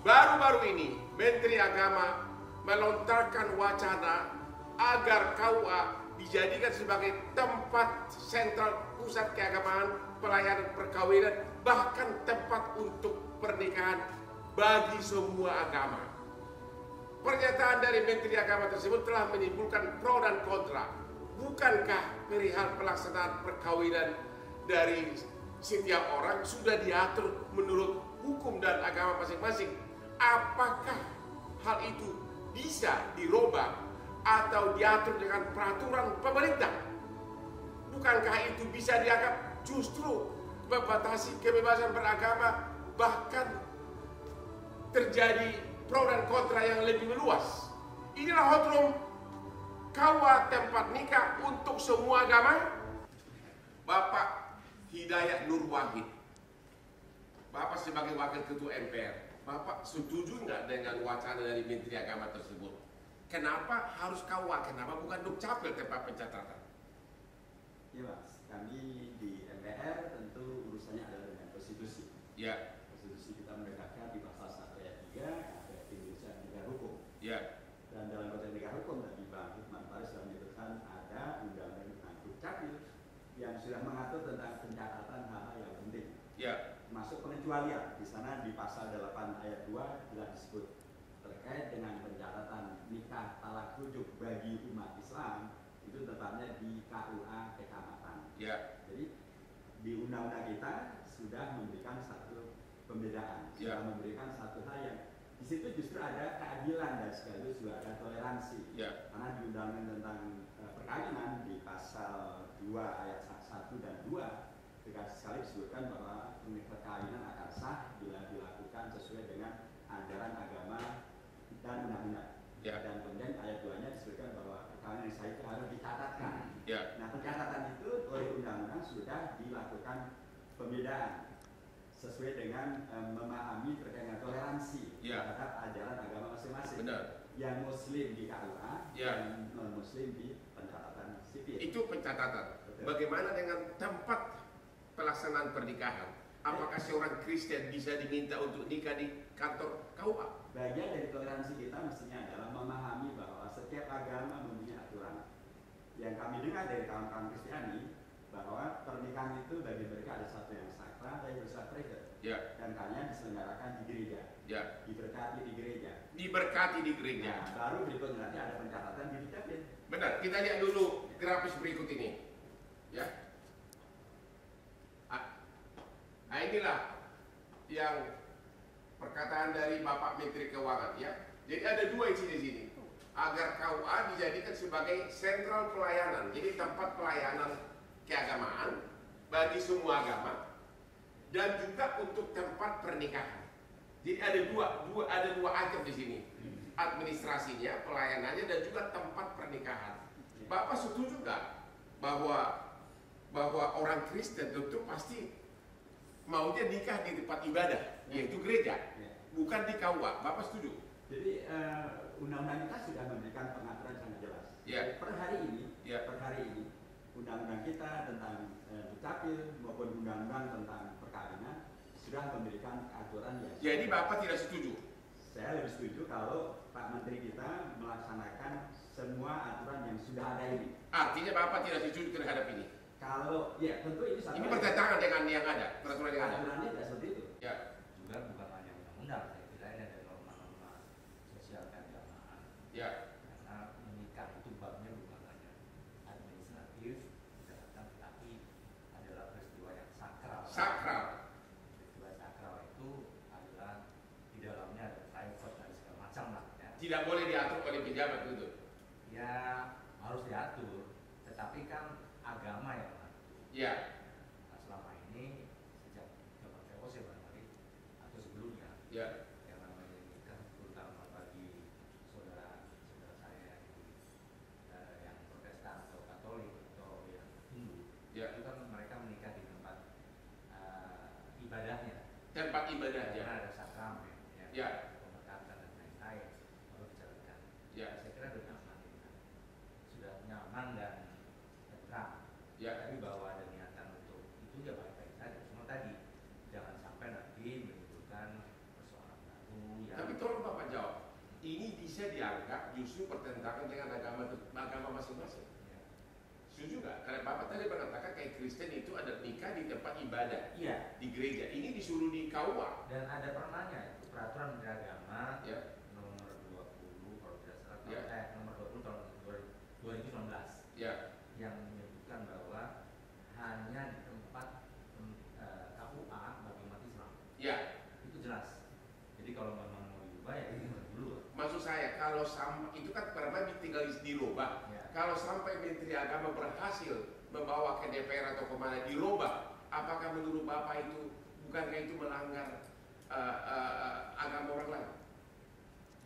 baru-baru ini Menteri Agama melontarkan wacana agar KUA dijadikan sebagai tempat sentral pusat keagamaan, pelayanan perkawinan, bahkan tempat untuk pernikahan bagi semua agama. Pernyataan dari Menteri Agama tersebut telah menimbulkan pro dan kontra. Bukankah perihal pelaksanaan perkawinan dari setiap orang sudah diatur menurut hukum dan agama masing-masing? Apakah hal itu bisa dirubah atau diatur dengan peraturan pemerintah? Bukankah itu bisa dianggap justru membatasi kebebasan beragama, bahkan terjadi pro dan kontra yang lebih meluas? Inilah hotrum KUA tempat nikah untuk semua agama. Bapak Hidayat Nur Wahid, Bapak sebagai Wakil Ketua MPR, Bapak setuju nggak dengan wacana dari Menteri Agama tersebut? Kenapa harus KUA? Kenapa bukan Dukcapil tempat pencatatan? Ya Mas, kami di MPR tentu urusannya adalah dengan konstitusi. Ya. Konstitusi kita mendekatkan di pasal 1 ayat 3 ada Indonesia negara hukum. Ya. Dan dalam konteks negara hukum tadi Bang Hikman Paris sudah menyebutkan ada undang-undang tentang Dukcapil yang sudah mengatur tentang pencatatan hal-hal yang penting. Ya. Masuk pengecualian di sana di pasal 8 ayat 2 jelas disebut terkait dengan pencatatan nikah talak rujuk bagi umat Islam itu tetapnya di KUA Kecamatan. Ya. Jadi di undang-undang kita sudah memberikan satu pembedaan, sudah memberikan satu hal yang di situ justru ada keadilan dan sekaligus juga ada toleransi. Ya. Karena di undang-undang tentang perkawinan di pasal 2 ayat 1 dan 2 sekali disebutkan bahwa perkawinan akan sah bila dilakukan sesuai dengan ajaran agama dan undang-undang. Ya. Dan kemudian ayat 2-nya disebutkan bahwa perkawinan yang sah itu harus dicatatkan. Ya. Nah, pencatatan itu oleh undang-undang sudah dilakukan pembedaan sesuai dengan memahami terkait dengan toleransi terhadap ajaran agama masing-masing. Benar. Yang Muslim di KUA dan non-Muslim di pencatatan sipil. Itu pencatatan. Betul. Bagaimana dengan tempat pelaksanaan pernikahan? Apakah seorang Kristen bisa diminta untuk nikah di kantor KUA? Bagian dari toleransi kita mestinya adalah memahami bahwa setiap agama mempunyai aturan. Yang kami dengar dari kawan-kawan Kristiani bahwa pernikahan itu bagi mereka ada satu yang sakral dan yang bersifat private. Ya. Dan kalian diselenggarakan di gereja. Ya. Diberkati di gereja. Diberkati di gereja. Nah, baru berikutnya nanti ada pencatatan di Dukcapil. Benar. Kita lihat dulu grafis berikut ini. Ya. Nah, inilah yang perkataan dari Bapak Menteri Keuangan, ya. Jadi ada dua isi di sini. Agar KUA dijadikan sebagai sentral pelayanan, jadi tempat pelayanan keagamaan bagi semua agama dan juga untuk tempat pernikahan. Jadi ada dua item di sini. Administrasinya, pelayanannya dan juga tempat pernikahan. Bapak setuju nggak bahwa orang Kristen tentu pasti maunya nikah di tempat ibadah, yaitu gereja, bukan di KUA. Bapak setuju? Jadi undang-undang kita sudah memberikan pengaturan sangat jelas. Ya. Per hari ini, undang-undang kita tentang Dukcapil maupun undang-undang tentang perkawinan sudah memberikan aturan yang. Jadi Bapak tidak setuju? Saya lebih setuju kalau Pak Menteri kita melaksanakan semua aturan yang sudah ada ini. Artinya Bapak tidak setuju terhadap ini? Kalau, ya tentu ini satu. Ini bertentangan dengan yang ada, peraturan yang ada. Aturannya tidak seperti itu. Ya. Juga bukan hanya undang-undang, saya kira ini ada norma-norma sosial keagamaan. Ya. Karena menikah itu babnya bukan hanya administratif, tetapi adalah peristiwa yang sakral. Sakral. Peristiwa sakral itu adalah di dalamnya ada private dan segala macam lah. Ya. Tidak boleh diatur oleh pejabat itu. Ya harus diatur, tetapi kan agama yang mengatur. Ya. Nah, selama ini sejak zaman VOC barangkali atau sebelumnya, Ya. yang namanya nikah terutama bagi saudara-saudara saya yang Protestan atau Katolik atau yang Hindu, Ya. itu kan mereka menikah di tempat ibadahnya. Tempat ibadahnya. Karena ada sakramen, Ya. pemberkatan dan lain-lain, baru dijalankan. Ya. Saya kira sudah nyaman, sudah nyaman dan terang. Ya. Tapi bahwa ada niatan untuk itu ya baik-baik saja. Cuma tadi jangan sampai nanti menimbulkan persoalan baru yang bisa dianggap justru bertentangan dengan agama masing-masing. Setuju nggak? Karena Bapak tadi mengatakan kayak Kristen itu ada nikah di tempat ibadah, Iya. di gereja. Ini disuruh di KUA. Dan ada pernahnya itu peraturan Menteri Agama Ya. nomor 20 kalau tidak salah, Ya. nomor 20 tahun 2019 Ya, yang menyebutkan bahwa hanya di tempat KUA bagi umat Islam. ya. Itu jelas. Jadi kalau memang mau diubah ya ini dulu. Maksud saya kalau itu kan pernah tinggal dirubah. Ya. Kalau sampai Menteri Agama berhasil membawa ke DPR atau kemana dirubah, apakah menurut Bapak itu bukankah itu melanggar agama orang lain?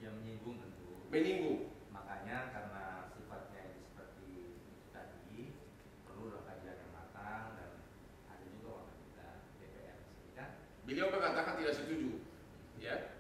Yang menyinggung tentu. Menyinggung. Makanya karena sifatnya ini seperti itu tadi perlu kajian yang matang dan ada juga wakil kita DPR di sini kan. Beliau mengatakan tidak setuju. Ya.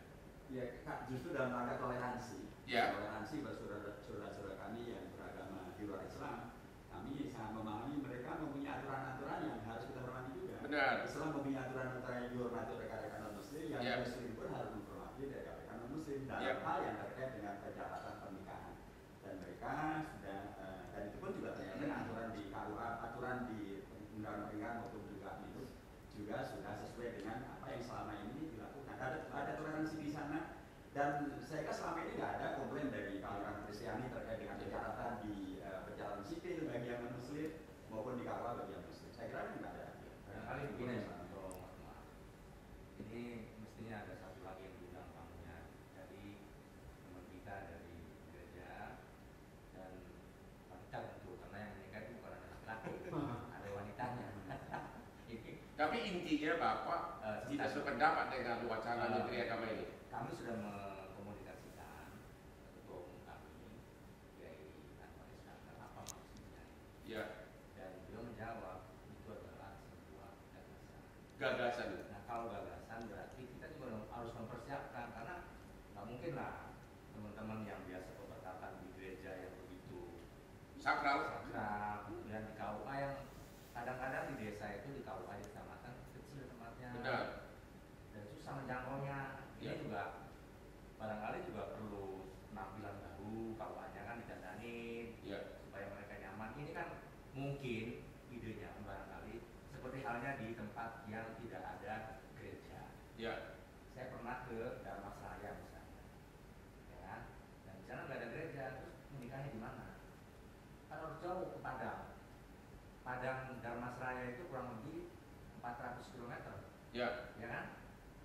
Ya, Kak, justru dalam rangka toleransi. Ya. Toleransi buat saudara-saudara kami yang beragama di luar Islam. Kami sangat memahami mereka mempunyai aturan-aturan yang harus kita hormati juga. Benar. Islam mempunyai aturan-aturan yang dihormati oleh rekan-rekan non-muslim, yang Ya. muslim pun harus menghormati dari rekan non-muslim dalam Ya. hal yang terkait dengan pencatatan pernikahan. Dan mereka sudah, dan itu pun juga ternyata aturan di KUA, aturan di undang-undang pernikahan maupun juga itu juga sudah sesuai dengan apa yang selama ini dilakukan. Ada toleransi di sana. Dan saya kira selama ini nggak ada komplain dari kalangan Kristiani terkait dengan pencatatan di pencatatan sipil bagi yang muslim maupun di KUA bagi yang muslim. Saya kira nggak ada. Barangkali begini untuk maaf. Ini mestinya ada satu lagi yang diundang tamunya dari teman kita dari gereja dan wanita tentu karena yang menikah itu bukan ada laki-laki, ada wanitanya. Ini Tapi intinya Bapak tidak sependapat dengan wacana Menteri Agama ini. kami sudah mengkomunikasikan ketua umum kami, Kiai Anwar Iskandar, apa maksudnya. Ya, Dan beliau menjawab itu adalah sebuah gagasan. gagasan. Nah kalau gagasan berarti kita juga harus mempersiapkan karena nggak mungkin lah teman-teman yang biasa pemberkatan di gereja yang begitu Sakral. sakral, kemudian di KUA yang kadang-kadang di desa itu di KUA di kecamatan kecil tempatnya. Benar. Dan susah menjangkaunya. Ini Ya. juga barangkali juga perlu penampilan baru, KUA-nya kan didandanin Ya. supaya mereka nyaman. Ini kan mungkin idenya barangkali seperti halnya di tempat yang tidak ada gereja. Ya. Saya pernah ke Dharmasraya misalnya, ya kan? Dan di sana nggak ada gereja, terus menikahnya di mana? Kan harus jauh ke Padang. Padang Dharmasraya itu kurang lebih 400 km, Ya. ya kan?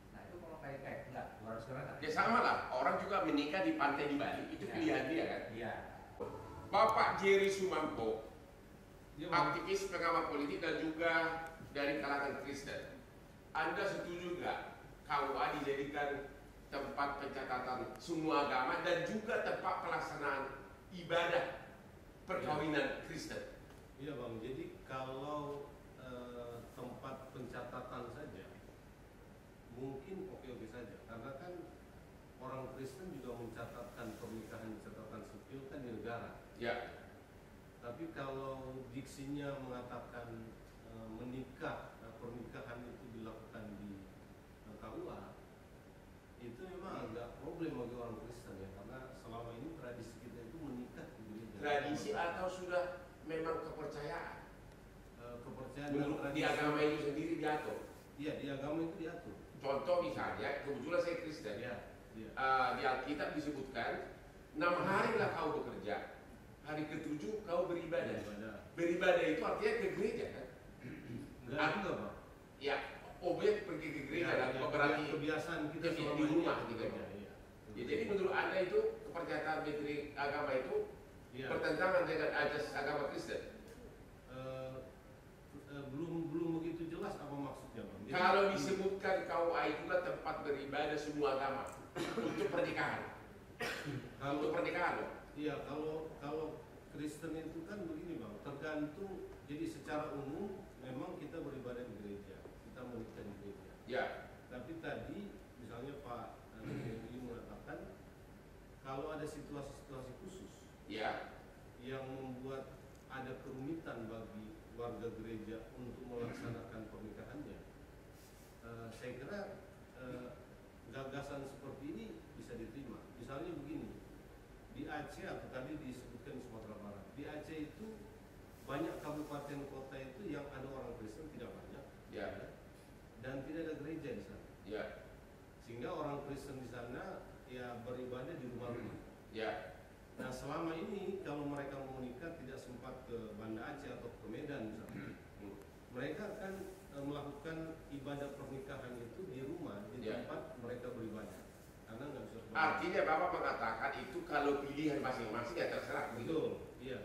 Nah itu kalau kayak enggak 200 km. Ya sama lah. Orang juga menikah di pantai di Bali. Itu Ya. pilihan dia kan. Iya. Bapak Jerry Sumampo, Ya, Bang. aktivis pengamat politik dan juga dari kalangan Kristen. Anda setuju nggak KUA dijadikan tempat pencatatan semua agama dan juga tempat pelaksanaan ibadah perkawinan Kristen? Iya Bang, jadi kalau tempat pencatatan saja mungkin oke-oke saja, karena kan orang Kristen juga mencatatkan pernikahan di catatan sipil kan di negara. Ya, Tapi kalau diksinya mengatakan menikah, pernikahan itu dilakukan di KUA, itu memang agak problem bagi orang Kristen ya, karena selama ini tradisi kita itu menikah di gereja. tradisi atau sudah memang kepercayaan? Kepercayaan dan Menurut di tradisi. agama itu sendiri diatur. Iya, di agama itu diatur. Contoh misalnya, kebetulan saya Kristen. Iya, iya. Di Alkitab disebutkan 6 hari lah kau bekerja, hari ke-7 kau beribadah. Beribadah itu artinya ke gereja kan? Enggak juga, Pak. Ya, objek pergi ke gereja lah, berarti kebiasaan kita di selama ini rumah ya, gitu. iya, iya. Ya, jadi menurut Anda itu kepercayaan Menteri Agama itu Iya. bertentangan dengan ajas agama Kristen? Belum begitu jelas apa maksudnya, Bang. Jadi, Kalau disebutkan KUA itulah tempat beribadah semua agama untuk pernikahan. Untuk pernikahan loh. Iya, kalau Kristen itu kan begini, Bang, tergantung. Jadi secara umum memang kita beribadah di gereja, kita menikah di gereja. Ya, Tapi tadi misalnya Pak Yudi mengatakan kalau ada situasi-situasi khusus ya, yang membuat ada kerumitan bagi warga gereja untuk melaksanakan pernikahannya, saya kira gagasan seperti ini bisa diterima. Misalnya begini, di Aceh atau tadi disebutkan di Sumatera Barat, di Aceh itu banyak kabupaten kota itu yang ada orang Kristen tidak banyak, Ya. dan tidak ada gereja di sana, Ya. sehingga orang Kristen di sana ya beribadah di rumah-rumah. Ya. Nah selama ini kalau mereka mau menikah tidak sempat ke Banda Aceh atau ke Medan misalnya, mereka akan melakukan ibadah pernikahan itu di rumah, di Ya. tempat mereka beribadah, karena nggak bisa keluar. Artinya Bapak mengatakan itu kalau pilihan masing-masing ya terserah begitu. Betul, iya.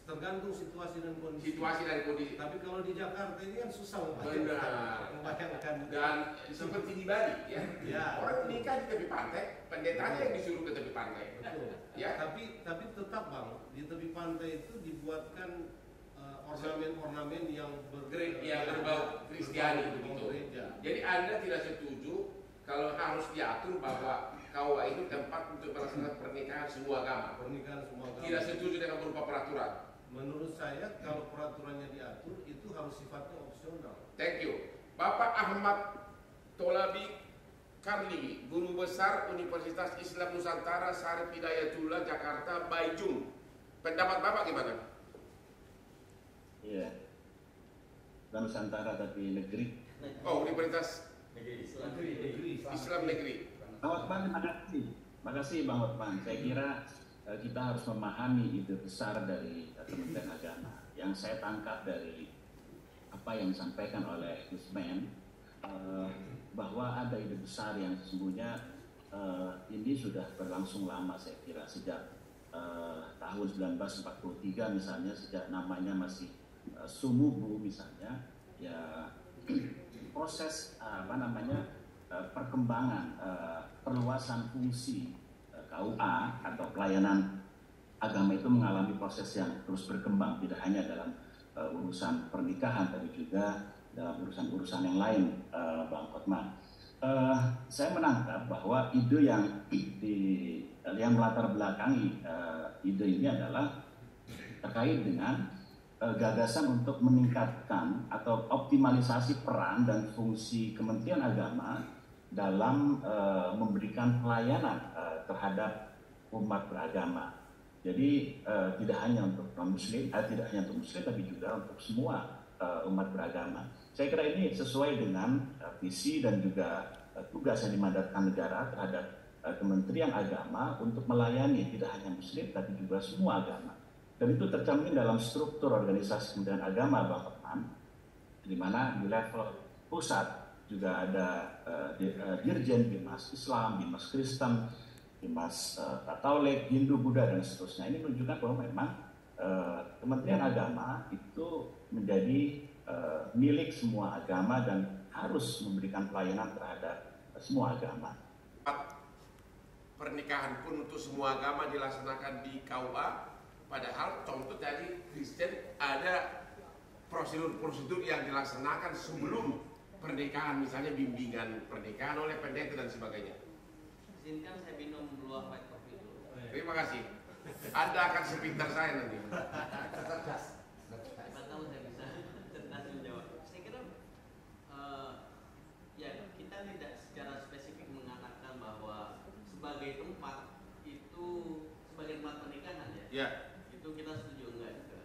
Tergantung situasi dan kondisi. Situasi dan kondisi. Tapi kalau di Jakarta ini kan susah Benar. membayangkan. Dan seperti di Bali ya. Ya. Orang nikah di tepi pantai, pendetanya yang disuruh ke tepi pantai. Betul. Ya. Tapi tetap Bang, di tepi pantai itu dibuatkan ornamen-ornamen yang Yang berbau Kristiani begitu. gereja. Jadi Anda tidak setuju kalau harus diatur bahwa KUA itu tempat untuk melaksanakan pernikahan semua agama. Pernikahan semua agama. Tidak setuju dengan berupa peraturan. Menurut saya kalau peraturannya diatur itu harus sifatnya opsional. Thank you. Bapak Ahmad Tolabi Karli, Guru Besar Universitas Islam Nusantara Syarif Hidayatullah Jakarta Baijum. Pendapat Bapak gimana? Iya. Nusantara tapi negeri. Oh, Universitas Negeri. Islam Negeri. Bang Hotman, terima kasih. Terima kasih Bang Hotman. Saya kira kita harus memahami ide besar dari Kementerian Agama. Yang saya tangkap dari apa yang disampaikan oleh Gus Men, bahwa ada ide besar yang sesungguhnya ini sudah berlangsung lama, saya kira sejak tahun 1943 misalnya, sejak namanya masih Sumubu misalnya, ya proses perkembangan perluasan fungsi KUA atau pelayanan agama itu mengalami proses yang terus berkembang, tidak hanya dalam urusan pernikahan tapi juga dalam urusan-urusan yang lain, Bang Hotman. Saya menangkap bahwa ide yang melatar belakangi ide ini adalah terkait dengan gagasan untuk meningkatkan atau optimalisasi peran dan fungsi Kementerian Agama dalam memberikan pelayanan terhadap umat beragama. Jadi tidak hanya untuk non-Muslim, tidak hanya untuk Muslim, tapi juga untuk semua umat beragama. Saya kira ini sesuai dengan visi dan juga tugas yang dimandatkan negara terhadap Kementerian Agama untuk melayani tidak hanya Muslim, tapi juga semua agama. Dan itu tercermin dalam struktur organisasi Kementerian Agama, Bang Hotman, di mana di level pusat juga ada Dirjen Bimas Islam, Bimas Kristen, Bimas Katolik, Hindu, Buddha, dan seterusnya. Ini menunjukkan bahwa memang Kementerian Agama itu menjadi milik semua agama dan harus memberikan pelayanan terhadap semua agama. Pernikahan pun untuk semua agama dilaksanakan di KUA. Padahal contoh tadi Kristen ada prosedur-prosedur yang dilaksanakan sebelum pernikahan, misalnya bimbingan pernikahan oleh pendeta dan sebagainya. Izinkan saya minum dua white coffee dulu. Terima kasih. Anda akan sepintar saya nanti. Siapa tahu saya bisa cerdas menjawab. Saya kira ya kita tidak secara spesifik mengatakan bahwa sebagai tempat itu sebagai tempat pernikahan ya. Ya. Itu kita setuju enggak juga.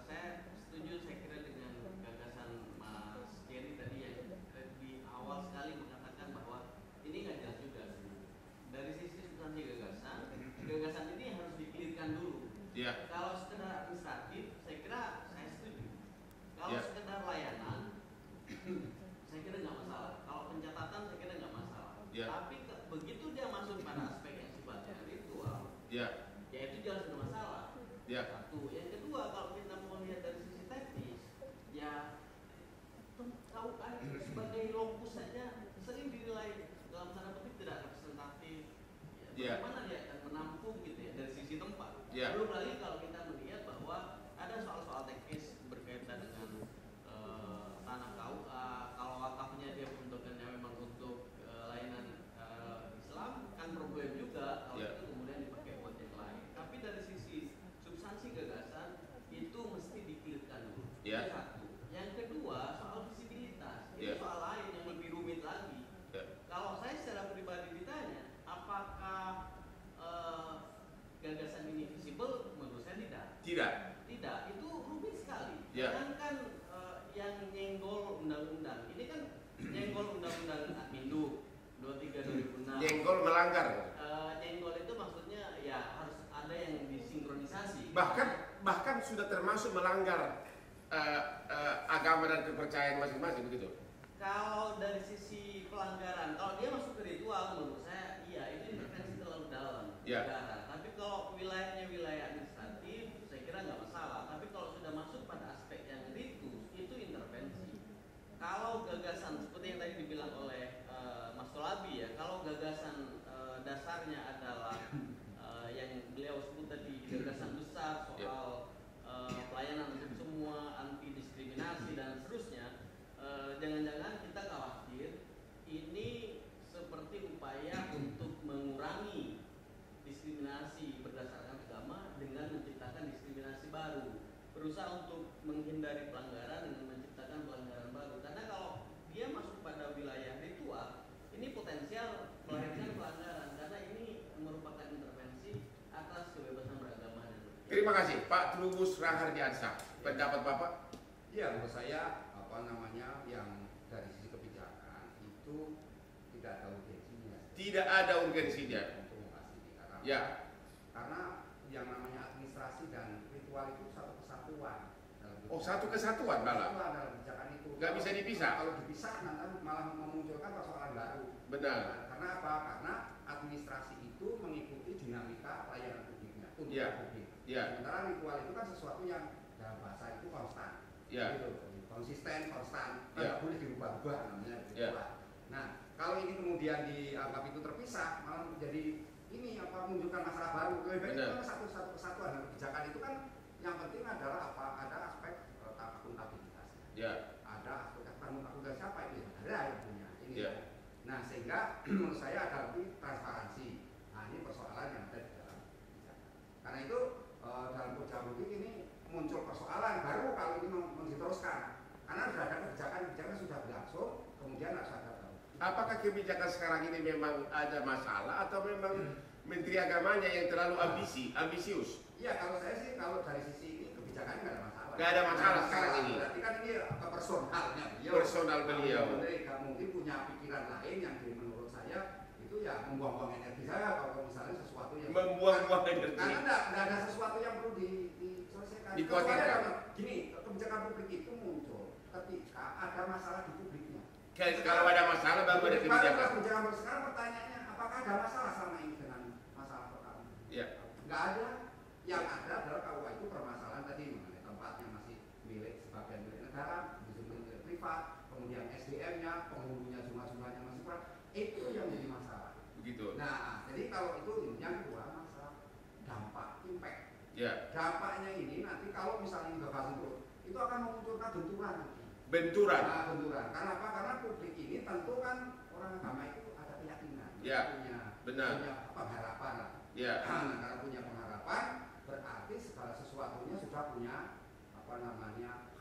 Saya setuju, saya kira dengan gagasan Mas Jerry tadi yang di awal sekali mengatakan bahwa ini nggak jelas juga. Dari sisi substansi gagasan ini harus dikelirkan dulu. Ya. Kalau sekedar administratif, saya kira saya setuju. Kalau Ya. sekedar layanan, saya kira nggak masalah. Kalau pencatatan, saya kira nggak masalah. Ya. Tapi begitu dia masuk pada aspek yang sifatnya ritual, Ya. ya itu jelas bermasalah. Ya. Satu. Yang kedua, kalau kita mau lihat dari sisi teknis, ya tahu kan sebagai lokus saja sering dinilai dalam tanda petik tidak representatif. Ya. Bagaimana dia akan menampung gitu ya dari sisi tempat. Ya. Belum lagi kalau kita melihat bahwa ada soal-soal teknis berkaitan dengan tanah KUA, kalau wakafnya dia peruntukannya memang untuk layanan Islam kan problem juga kalau Ya. itu kemudian dipakai buat yang lain. Tapi dari sisi substansi gagasan itu mesti dikilirkan dulu. Ya. Itu satu. Yang kedua soal visibilitas. Ini Ya. soal lain yang lebih rumit lagi. Ya. Kalau saya secara pribadi ditanya, apakah melanggar. Nyenggol itu maksudnya ya harus ada yang disinkronisasi. Bahkan sudah termasuk melanggar agama dan kepercayaan masing-masing begitu. Kalau dari sisi pelanggaran, kalau dia masuk ke ritual, menurut saya iya itu intervensi terlalu dalam negara. Tapi kalau wilayahnya wilayah administratif, saya kira nggak masalah. Tapi kalau sudah masuk pada aspek yang ritus, itu intervensi. Kalau gagasan seperti yang tadi dibilang oleh Mas Tolabi ya, kalau gagasan dasarnya adalah yang beliau sebut tadi gagasan besar soal pelayanan untuk semua, anti diskriminasi dan seterusnya. Jangan-jangan kita khawatir ini seperti upaya untuk mengurangi diskriminasi berdasarkan agama dengan menciptakan diskriminasi baru, berusaha untuk menghindari pelanggaran dengan menciptakan pelanggaran baru. Karena kalau dia masuk pada wilayah ritual, ini potensial melahirkan pelanggaran karena ini merupakan intervensi atas kebebasan beragama dan berpikir. Terima kasih Pak Trubus Rahardiansyah. Pendapat Bapak? Ya, menurut saya yang dari sisi kebijakan itu tidak ada urgensinya. Tidak ada urgensinya. Untuk membahas ini Karena yang namanya administrasi dan ritual itu satu kesatuan. Satu kesatuan malah. Dalam kebijakan itu. Nggak bisa dipisah. Kalau dipisah nanti malah memunculkan persoalan baru. Benar. Karena apa? Karena administrasi itu mengikuti dinamika pelayanan publiknya untuk publik. Sementara ritual itu kan sesuatu yang dalam bahasa itu konstan. Gitu. Konsisten, konstan, tidak boleh dirubah-ubah namanya ritual. Nah, kalau ini kemudian dianggap itu terpisah, malah menjadi ini menunjukkan masalah baru. Lebih baik itu satu kesatuan. Dan kebijakan itu kan yang penting adalah ada aspek akuntabilitas. Ada aspek akuntabilitas siapa itu? Ada yang punya. Ini. Nah, sehingga menurut saya ada lebih transparansi. Nah, ini persoalan yang ada di dalam kebijakan. Karena itu dalam kerja publik ini muncul persoalan baru kalau ini diteruskan. Karena sudah ada kebijakan sudah berlangsung, kemudian harus ada. Apakah kebijakan sekarang ini memang ada masalah atau memang Menteri Agamanya yang terlalu ambisius? Iya, kalau saya sih kalau dari sisi ini kebijakannya nggak ada masalah. Nggak ada masalah sekarang ini. Berarti kan ini personalnya beliau. Personal beliau. Menteri mungkin punya pikiran lain yang menurut saya itu ya membuang-buang energi saya kalau misalnya sesuatu yang membuang-buang energi. Karena nggak ada sesuatu yang perlu diselesaikan. Dikuatkan. Gini, kebijakan publik itu muncul ketika ada masalah di publiknya. Kalau ada masalah baru ada kebijakan. Kebijakan sekarang pertanyaannya, apakah ada masalah selama ini dengan masalah pertama? Nggak ada. Yang ada adalah KUA itu permasalahan tadi mengenai tempatnya masih milik sebagian milik negara, milik privat, kemudian SDM-nya, penghulunya jumlah-jumlahnya masih kurang. Itu yang jadi masalah. Begitu. Nah, jadi kalau itu yang kedua masalah dampak, impact. Dampaknya ini nanti kalau misalnya dibahas itu akan memunculkan benturan. Benturan. Karena apa? Karena publik ini tentu kan orang agama itu ada keyakinan, punya pengharapan lah. Nah, karena punya pengharapan berarti segala sesuatunya sudah punya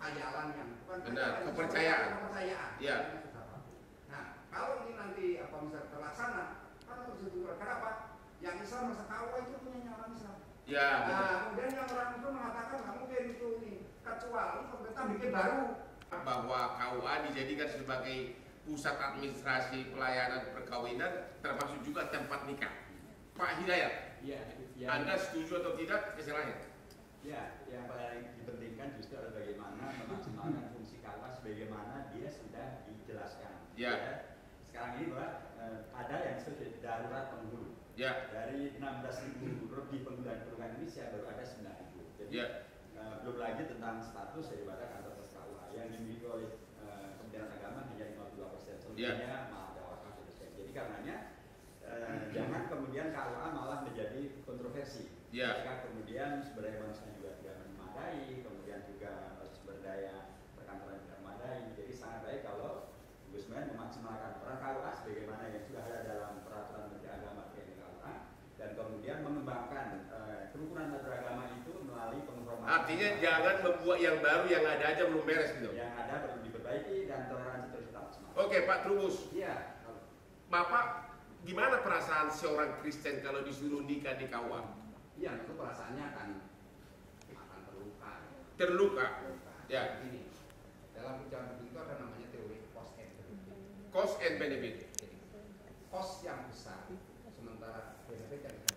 khayalan yang bukan kepercayaan. Nah, kalau ini nanti misalnya terlaksana, kan harus dibenturkan. Kenapa? Yang Islam masa KUA itu punya orang Islam. Kemudian yang orang itu mengatakan nggak mungkin itu ini kecuali pemerintah bikin baru. Bahwa KUA dijadikan sebagai pusat administrasi pelayanan perkawinan termasuk juga tempat nikah. Pak Hidayat, Anda setuju atau tidak? Silahkan. Ya, yang paling dipentingkan justru adalah bagaimana memaksimalkan fungsi KUA sebagaimana dia sudah dijelaskan. Sekarang ini bahwa ada yang disebut darurat penghulu. Dari 16.000 lebih penghulu Indonesia baru ada 9.000. Jadi belum lagi tentang status daripada kantor KUA yang dimiliki oleh Kementerian Agama hanya 52%. Selebihnya malah ada wakaf. Jadi karenanya jangan kemudian KUA malah menjadi kontroversi. Jika kemudian sumber daya manusia juga tidak memadai, kemudian juga sumber daya perkantoran tidak memadai. Jadi sangat baik kalau Gus Men memaksimalkan peran KUA sebagaimana yang sudah ada dalam peraturan Menteri Agama TNI KUA dan kemudian mengembangkan kerukunan beragama itu melalui penghormatan. Artinya jangan membuat yang baru, yang ada aja belum beres gitu. Yang ada perlu diperbaiki dan toleransi terus kita maksimalkan. Oke, Pak Trubus. Bapak, gimana perasaan seorang Kristen kalau disuruh nikah di KUA? Itu perasaannya akan terluka. Terluka. Ini dalam kebijakan itu ada namanya teori cost and benefit. Cost and benefit. Jadi, cost yang besar, antara benefit yang